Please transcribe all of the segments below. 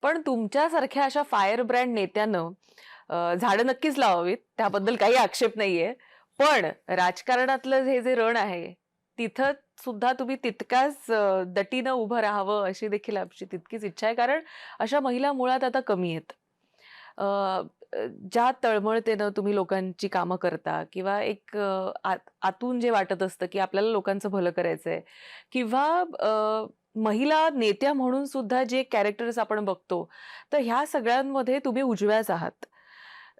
पण तुमच्यासारख्या अशा fire brand नेत्यानं झाडं नक्कीच लावावीत, त्याबद्दल काही आक्षेप नाहीये. पण राजकारणातलं हे जे रण आहे, तिथं सुद्धा तुम्ही तितक्याच दटीनं उभं राहावं अशी देखील आमची तितकीच इच्छा आहे. कारण अशा महिला मुळात आता कमी आहेत. अ, अ, ज्या तळमळतेनं तुम्ही लोकांची कामं करता किंवा एक आतून जे वाटत असतं, की आपल्याला लोकांचं भलं करायचंय किंवा महिला नेत्या म्हणून सुद्धा जे कॅरेक्टर्स आपण बघतो, तर ह्या सगळ्यांमध्ये तुम्ही उजव्याच आहात.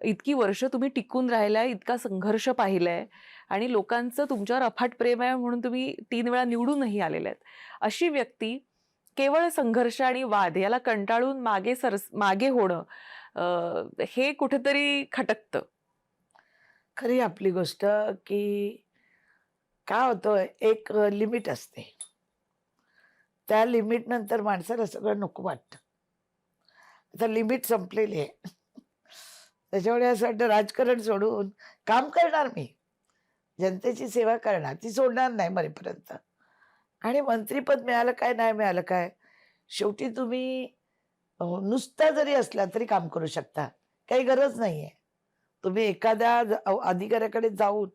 इतकी वर्ष तुम्ही टिकून राहिलाय, इतका संघर्ष पाहिलाय आणि लोकांचं तुमच्यावर अफाट प्रेम आहे म्हणून तुम्ही 3 वेळा निवडूनही आलेले आहेत. अशी व्यक्ती केवळ संघर्ष आणि वाद याला कंटाळून मागे होणं हे कुठेतरी खटकतं. खरी आपली गोष्ट, की काय होतं, एक लिमिट असते. त्या लिमिट नंतर माणसाला सगळं नको वाटतं. आता लिमिट संपलेली आहे. त्याच्यामुळे असं वाटतं राजकारण सोडून काम करणार मी. जनतेची सेवा करणार, ती सोडणार नाही मरेपर्यंत. आणि मंत्रिपद मिळालं काय, नाही मिळालं काय, शेवटी तुम्ही नुसता जरी असला तरी काम करू शकता. काही गरज नाहीये. तुम्ही एखाद्या अधिकाऱ्याकडे जाऊन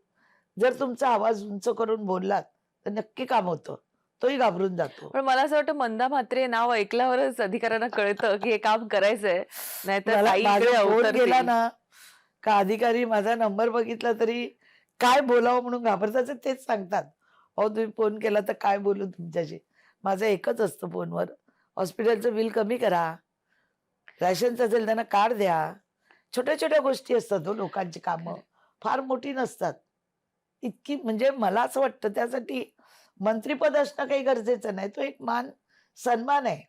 जर तुमचा आवाज उंच करून बोललात, तर नक्की काम होतं. तोही घाबरून जातो. पण मला असं वाटतं मंदा म्हात्रे नाव ऐकल्यावरच अधिकाऱ्यांना कळतं, की हे काम करायचंय. नाहीतर मला ताई माझा इकडे फोन गेला अवतरतील. ना, का अधिकारी माझा नंबर बघितला तरी काय बोलावं म्हणून घाबरतात, तेच सांगतात. "अहो, तुम्ही फोन केला तर काय बोलू तुमच्याशी?" माझं एकच असतं फोनवर, "हॉस्पिटलचं बिल कमी करा, राशनचं असेल त्यांना कार्ड द्या." छोट्या-छोट्या गोष्टी असतात हो लोकांची कामं, खरंय. फार मोठी नसतात. इतकी म्हणजे मला असं वाटतं त्यासाठी मंत्रिपद असणं काही गरजेचं नाही. तो एक मान, सन्मान आहे.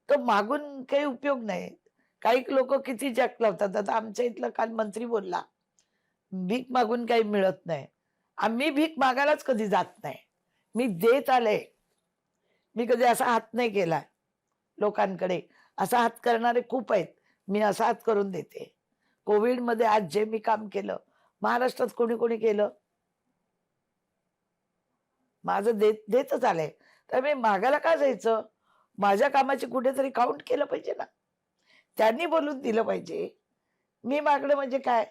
तो मागून काही उपयोग नाही. काही लोकं किती जॅक लावतात. आता आमच्या इथला काल मंत्री बोलला, भीक मागून काही मिळत नाही. आम्ही भीक मागायलाच कधी जात नाही. मी देत आले. मी कधी असा हात नाही केलाय लोकांकडे. असा हात करणारे खूप आहेत. मी असा हात करून देते. कोव्हिडमध्ये आज जे मी काम केलं, महाराष्ट्रात कोणी-कोणी केलं? माझं देतच आलंय. तर मी मागायला का जायचं? माझ्या कामाची कुठेतरी काउंट केलं पाहिजे ना. त्यांनी बोलून दिलं पाहिजे. मी मागणं म्हणजे काय?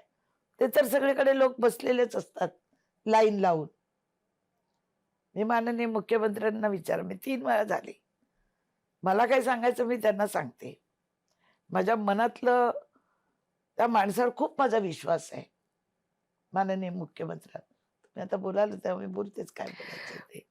ते तर सगळीकडे लोक बसलेलेच असतात लाईन लावून. मी माननीय मुख्यमंत्र्यांना मी 3 वेळा झाली. मला काय सांगायचं मी त्यांना सांगते. माझ्या मनातलं त्या माणसावर खूप माझा विश्वास आहे. माननीय मुख्यमंत्र्यांवर. तुम्ही आता बोलाल त्यामुळे बोलतेच काय बोलायचंय ते.